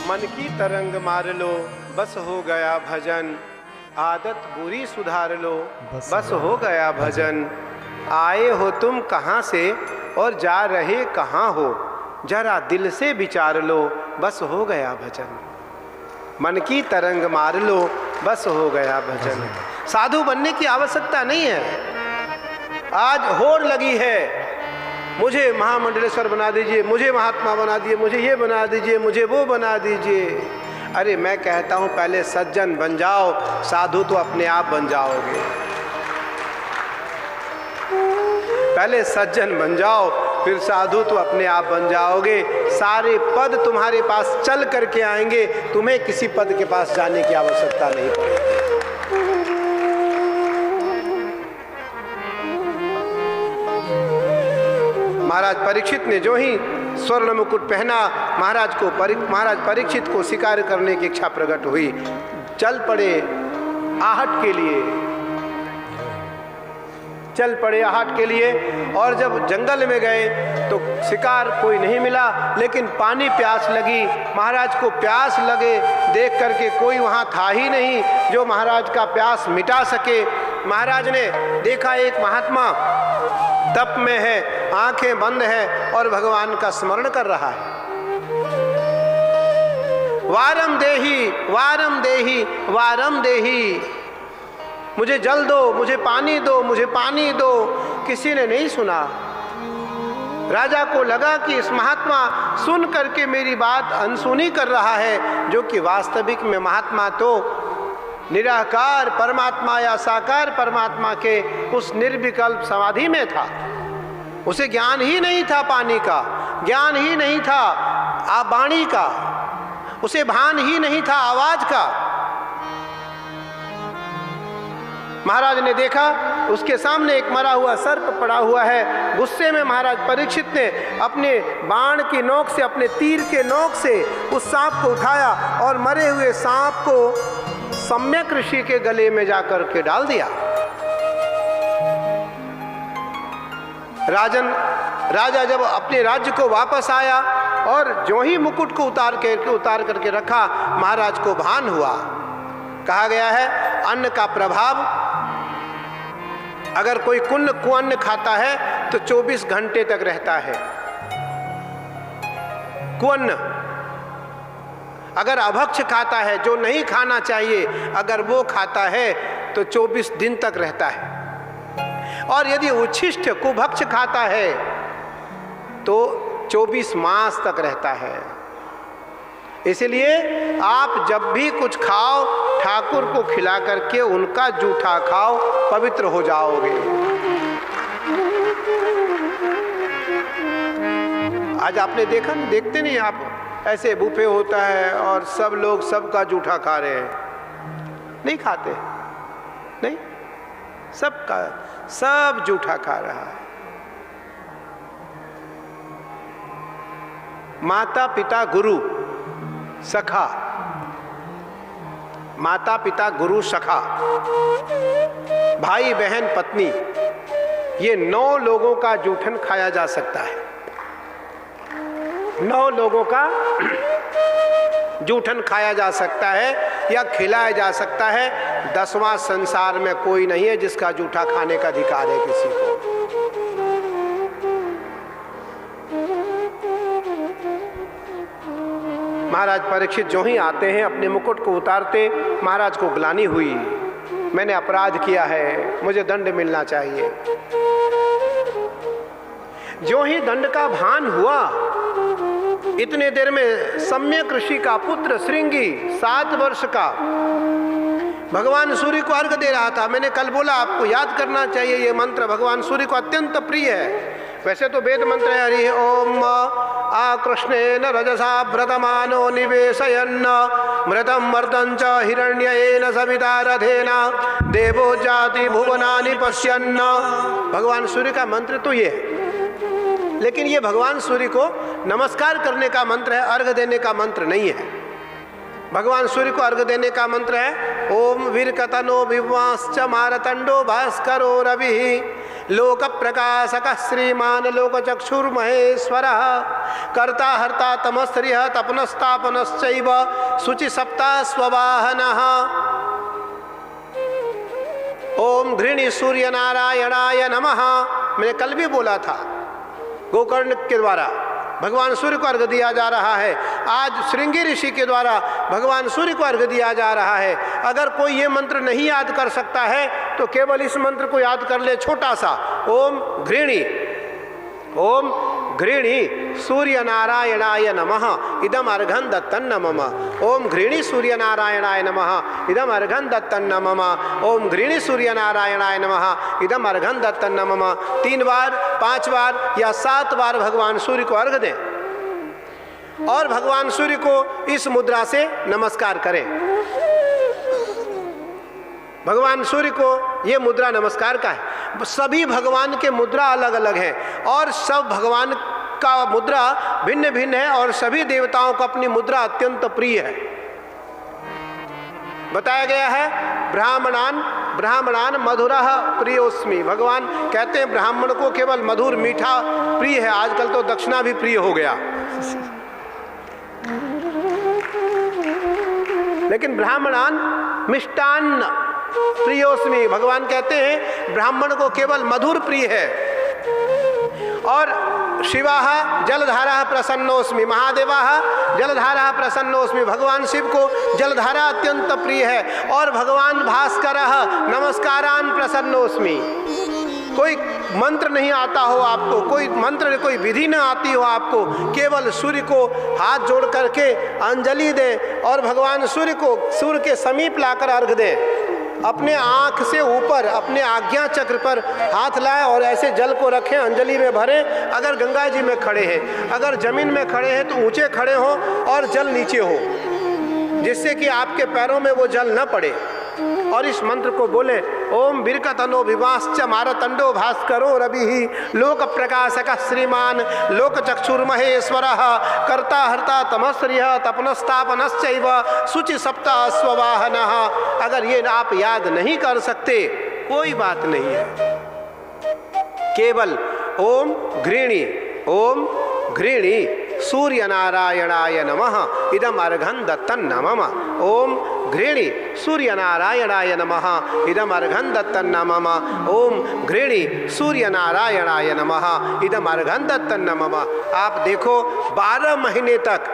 मन की तरंग मार लो बस हो गया भजन, आदत बुरी सुधार लो बस हो गया भजन। आए हो तुम कहाँ से और जा रहे कहाँ हो, जरा दिल से विचार लो बस हो गया भजन। मन की तरंग मार लो बस हो गया भजन। साधु बनने की आवश्यकता नहीं है। आज होड़ लगी है, मुझे महामंडलेश्वर बना दीजिए, मुझे महात्मा बना दीजिए, मुझे ये बना दीजिए, मुझे वो बना दीजिए। अरे मैं कहता हूँ पहले सज्जन बन जाओ, साधु तो अपने आप बन जाओगे। पहले सज्जन बन जाओ, फिर साधु तो अपने आप बन जाओगे। सारे पद तुम्हारे पास चल करके आएंगे, तुम्हें किसी पद के पास जाने की आवश्यकता नहीं पड़ेगी। महाराज परीक्षित ने जो ही स्वर्ण मुकुट पहना, महाराज परीक्षित को शिकार करने की इच्छा प्रकट हुई। चल पड़े आहट के लिए, चल पड़े आहट के लिए। और जब जंगल में गए तो शिकार कोई नहीं मिला, लेकिन पानी प्यास लगी। महाराज को प्यास लगे देख करके कोई वहाँ था ही नहीं जो महाराज का प्यास मिटा सके। महाराज ने देखा एक महात्मा तप में है, आंखें बंद है और भगवान का स्मरण कर रहा है। वारम देही वारम देही वारम देही, मुझे जल दो, मुझे पानी दो, मुझे पानी दो। किसी ने नहीं सुना। राजा को लगा कि इस महात्मा सुन करके मेरी बात अनसुनी कर रहा है, जो कि वास्तविक में महात्मा तो निराकार परमात्मा या साकार परमात्मा के उस निर्विकल्प समाधि में था। उसे ज्ञान ही नहीं था पानी का, ज्ञान ही नहीं था वाणी का, उसे भान ही नहीं था आवाज का। महाराज ने देखा उसके सामने एक मरा हुआ सर्प पड़ा हुआ है। गुस्से में महाराज परीक्षित ने अपने बाण की नोक से, अपने तीर के नोक से उस सांप को उठाया और मरे हुए सांप को सम्यक ऋषि के गले में जाकर के डाल दिया। राजा जब अपने राज्य को वापस आया और जो ही मुकुट को उतार करके रखा, महाराज को भान हुआ। कहा गया है अन्न का प्रभाव, अगर कोई कुअन्न खाता है तो 24 घंटे तक रहता है। कुअन्न अगर अभक्ष खाता है, जो नहीं खाना चाहिए, अगर वो खाता है तो 24 दिन तक रहता है। और यदि उच्छिष्ट कुभक्ष खाता है तो 24 मास तक रहता है। इसलिए आप जब भी कुछ खाओ, ठाकुर को खिला करके उनका जूठा खाओ, पवित्र हो जाओगे। आज आपने देखा, देखते नहीं आप, ऐसे बुफे होता है और सब लोग सबका जूठा खा रहे हैं। नहीं खाते, नहीं, सबका सब जूठा खा रहा है। माता पिता गुरु सखा, माता पिता गुरु सखा, भाई बहन पत्नी, ये 9 लोगों का जूठन खाया जा सकता है। 9 लोगों का जूठन खाया जा सकता है या खिलाया जा सकता है। 10वां संसार में कोई नहीं है जिसका जूठा खाने का अधिकार है किसी को। महाराज परीक्षित जो ही आते हैं, अपने मुकुट को उतारते, महाराज को ग्लानि हुई, मैंने अपराध किया है, मुझे दंड मिलना चाहिए। जो ही दंड का भान हुआ, इतने देर में सम्यक ऋषि का पुत्र श्रृंगी 7 वर्ष का भगवान सूर्य को अर्घ दे रहा था। मैंने कल बोला आपको याद करना चाहिए, ये मंत्र भगवान सूर्य को अत्यंत प्रिय है। वैसे तो वेद मंत्र है, हरि ओम आकृष्णेन रजसा व्रतमानो निवेशयन्न मृतं वर्तं च हिरण्येन सविता रथेना देवो जाति भुवनानि पश्यन्न। भगवान सूर्य का मंत्र तो ये है, लेकिन ये भगवान सूर्य को नमस्कार करने का मंत्र है, अर्घ देने का मंत्र नहीं है। भगवान सूर्य को अर्घ देने का मंत्र है ओम वीरकतनो विवांश्च मारतंडो भास्करो रवि लोक प्रकाशक श्रीमान लोक चक्षुर्महेश्वरः कर्ता हर्ता तमस्त्रियः तपनस्तापनश्चैव शुचि सप्ता स्ववाहनः। ओम घृणी सूर्य नारायणाय नमः। मैंने कल भी बोला था, गोकर्ण के द्वारा भगवान सूर्य को अर्घ दिया जा रहा है। आज श्रृंगी ऋषि के द्वारा भगवान सूर्य को अर्घ दिया जा रहा है। अगर कोई ये मंत्र नहीं याद कर सकता है तो केवल इस मंत्र को याद कर ले, छोटा सा, ओम घृणी सूर्य नारायणाय नमः इदम अर्घं दत्तन्न मम। ओम घृणी सूर्य नारायणाय नमः इदम अर्घं दत्तन्न मम। ओम घृणी सूर्य नारायणाय नमः इदम अर्घं दत्तन्न मम। 3 बार, 5 बार या 7 बार भगवान सूर्य को अर्घ दें और भगवान सूर्य को इस मुद्रा से नमस्कार करें। भगवान सूर्य को ये मुद्रा नमस्कार का है। सभी भगवान के मुद्रा अलग अलग हैं और सब भगवान का मुद्रा भिन्न भिन्न है और सभी देवताओं को अपनी मुद्रा अत्यंत प्रिय है। बताया गया है ब्राह्मणान मधुरः प्रियोस्मि। भगवान कहते हैं ब्राह्मण को केवल मधुर मीठा प्रिय है। आजकल तो दक्षिणा भी प्रिय हो गया, लेकिन ब्राह्मणान मिष्टान्न प्रियोस्मि। भगवान कहते हैं ब्राह्मण को केवल मधुर प्रिय है। और शिवाः जलधारा प्रसन्नोस्मि, महादेवाः जलधारा प्रसन्नोस्मि। भगवान शिव को जलधारा अत्यंत प्रिय है। और भगवान भास्करः नमस्कारान् प्रसन्नोस्मि। कोई मंत्र नहीं आता हो आपको, कोई मंत्र कोई विधि न आती हो आपको, केवल सूर्य को हाथ जोड़ करके अंजलि दें और भगवान सूर्य को सूर्य के समीप लाकर अर्घ दें। अपने आँख से ऊपर अपने आज्ञा चक्र पर हाथ लाएं और ऐसे जल को रखें, अंजलि में भरें। अगर गंगा जी में खड़े हैं, अगर जमीन में खड़े हैं तो ऊंचे खड़े हो और जल नीचे हो, जिससे कि आपके पैरों में वो जल न पड़े। और इस मंत्र को बोले, ओम बिरकतनो विवाश्च मारतंडो भास्करो रवि लोक प्रकाशक श्रीमान लोक चक्षुर्महेश्वरः कर्ता हर्ता तमस्त्रियः तपनस्तापनश्चैव शुचि सप्ता स्ववाहनः। अगर ये आप याद नहीं कर सकते कोई बात नहीं है, केवल ओम घृणी सूर्य नारायणाय नमः इदम अर्घं दत्तन्न मम। ओम घृणी सूर्य नारायणाय नमः इदम अर्घं दत्तन्न मम। ओम घृणी सूर्य नारायणाय नमः इदम अर्घं दत्तन्न मम। आप देखो 12 महीने तक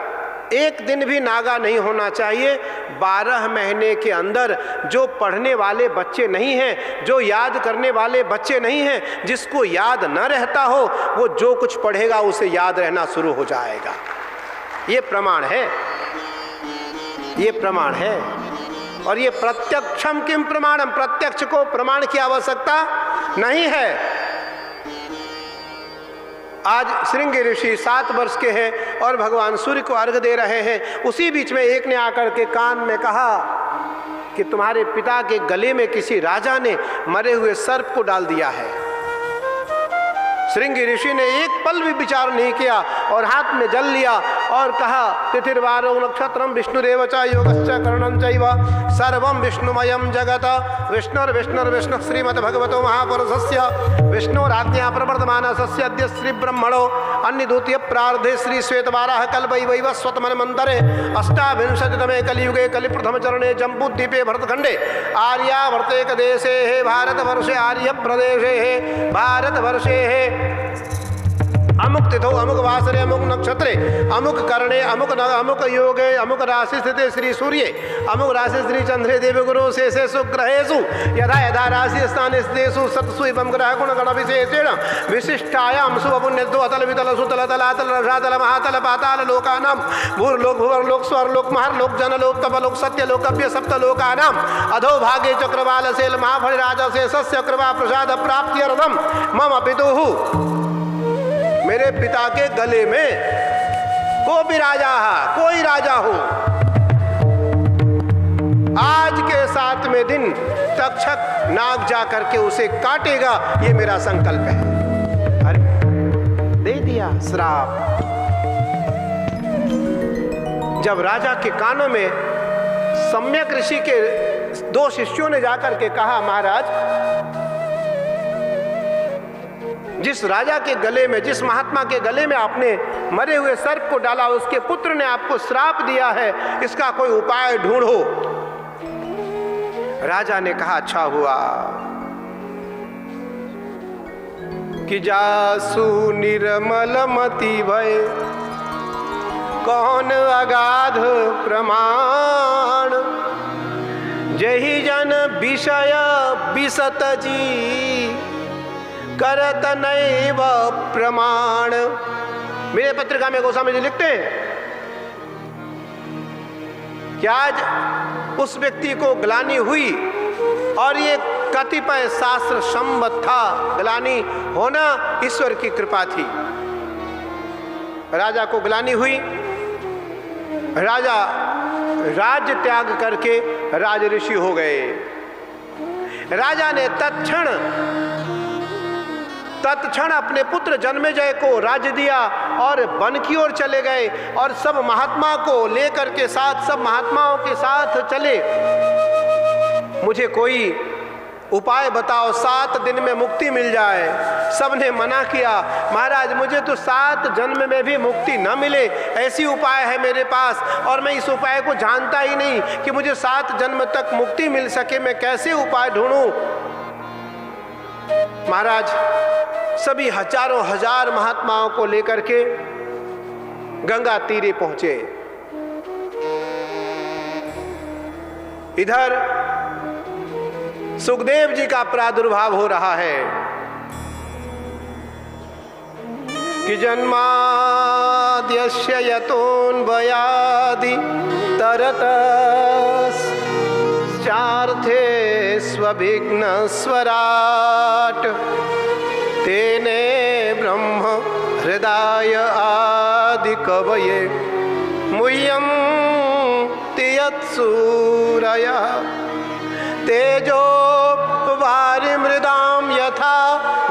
एक दिन भी नागा नहीं होना चाहिए। 12 महीने के अंदर जो पढ़ने वाले बच्चे नहीं हैं, जो याद करने वाले बच्चे नहीं हैं, जिसको याद न रहता हो, वो जो कुछ पढ़ेगा उसे याद रहना शुरू हो जाएगा। ये प्रमाण है, ये प्रमाण है। और ये प्रत्यक्षम किम प्रमाणम, प्रत्यक्ष को प्रमाण की आवश्यकता नहीं है। आज श्रृंगी ऋषि 7 वर्ष के हैं और भगवान सूर्य को अर्घ दे रहे हैं। उसी बीच में एक ने आकर के कान में कहा कि तुम्हारे पिता के गले में किसी राजा ने मरे हुए सर्प को डाल दिया है। श्रृंगी ऋषि ने एक पल भी विचार नहीं किया और हाथ में जल लिया और कहा, तिथिर्वारो नक्षत्रम विष्णुरेव च योगश्च करणं चैव सर्वं विष्णुमयं जगत विष्णुर्विष्णुर्विष्णुः श्रीमद्भगवतो महापुरुषस्य विष्णुराज्ञा प्रवर्तमानस्य अद्य श्री ब्रह्मणो अन्यद्वितीय प्रार्धे श्री श्वेतवाराह कल्पैवैवस्वतमन्वन्तरे अष्टाविंशतितमे कलियुगे कलिप्रथम चरणे जम्बूद्वीपे भरतखण्डे आर्यावर्तेक देशे भारतवर्षे आर्यप्रदेशे भारतवर्षे अमुक तिथौ अमुक वासरे अमुक नक्षत्रे अमुक करणे अमुक योगे अमुक राशि स्थिते श्री सूर्ये अमुक राशि श्री चंद्रे देव गुरु शेषेषु ग्रहेषु यथा यथा राशि स्थाने स्थितेषु सत्सु एवं ग्रह गुण गण विशेषेण विशिष्टायां शुभ पुण्यद्वो अतल वितल सुतल तलातल रसातल महातल पाताल लोकानां भूर्लोक भुवर्लोक स्वर्लोक महर्लोक जनलोक तपलोक सत्यलोक अभ्य सप्तलोकानां अधो भागे चक्रवालशेल महाफल राजशेषस्य कृपा प्रसाद प्राप्त्यर्थं मम पितुः। मेरे पिता के गले में कोई राजा हो, आज के 7वें दिन तक्षक नाग जा करके उसे काटेगा, ये मेरा संकल्प है। अरे दे दिया श्राप। जब राजा के कानों में सम्यक ऋषि के 2 शिष्यों ने जाकर के कहा, महाराज जिस राजा के गले में, जिस महात्मा के गले में आपने मरे हुए सर्प को डाला, उसके पुत्र ने आपको श्राप दिया है, इसका कोई उपाय ढूंढो। राजा ने कहा अच्छा हुआ कि जासु निर्मल मति भय, कौन अगाध प्रमाण, जहि जन विषय विसत जी, करत नैव प्रमाण। मेरे पत्रिका में गोस्वामी जी लिखते हैं कि आज उस व्यक्ति को ग्लानि हुई, और ये कतिपय शास्त्र संबद्ध था, ग्लानि होना ईश्वर की कृपा थी। राजा को ग्लानि हुई, राजा राज्य त्याग करके राज ऋषि हो गए। राजा ने तत्क्षण अपने पुत्र जन्मेजय को राज्य दिया और वन की ओर चले गए, और सब महात्मा को लेकर के साथ, सब महात्माओं के साथ चले। मुझे कोई उपाय बताओ, 7 दिन में मुक्ति मिल जाए। सबने मना किया, महाराज मुझे तो 7 जन्म में भी मुक्ति न मिले, ऐसी उपाय है मेरे पास, और मैं इस उपाय को जानता ही नहीं कि मुझे 7 जन्म तक मुक्ति मिल सके, मैं कैसे उपाय ढूंढूं। महाराज सभी हजारों हजार महात्माओं को लेकर के गंगा तीरे पहुंचे। इधर सुखदेव जी का प्रादुर्भाव हो रहा है कि जन्माद्यस्य यतोऽन्वयादि तरतश्चार्थे स्वभिघ्न स्वराट, तेने ब्रह्म हृदय आदि कवये मुह्यन्ति यत्सूरयः, तेजो वारिमृदां यथा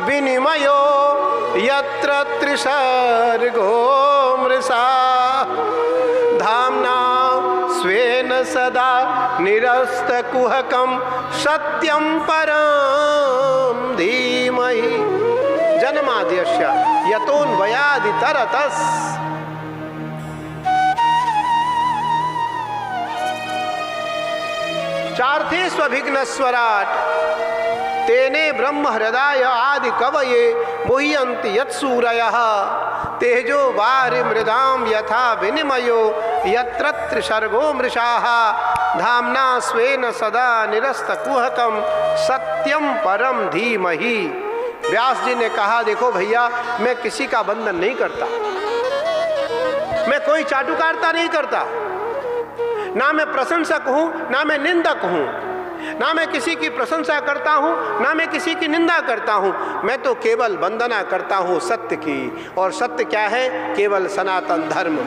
विनिमयो यत्र त्रिसर्गो मृषा, धाम्ना स्वेन सदा निरस्तकुहकं सत्यं परं धीमहि, जन्माद्यस्य यतोऽन्वयादितरतस्। चार्थे स्वभिघ्न स्वराट, तेने ब्रह्म हृदय आदि कवये मुह्यन्ति यत्सूरयः, तेजो वारिमृदां यथा विनिमयो यत्र त्रिसर्गो मृषाः, धाम्ना स्वेन सदा निरस्तकुहकं सत्यं परम धीमहि। व्यास जी ने कहा देखो भैया, मैं किसी का बंधन नहीं करता, मैं कोई चाटुकारिता नहीं करता, ना मैं प्रशंसक हूं ना मैं निंदक हूं, ना मैं किसी की प्रशंसा करता हूं ना मैं किसी की निंदा करता हूं, मैं तो केवल वंदना करता हूं सत्य की। और सत्य क्या है? केवल सनातन धर्म।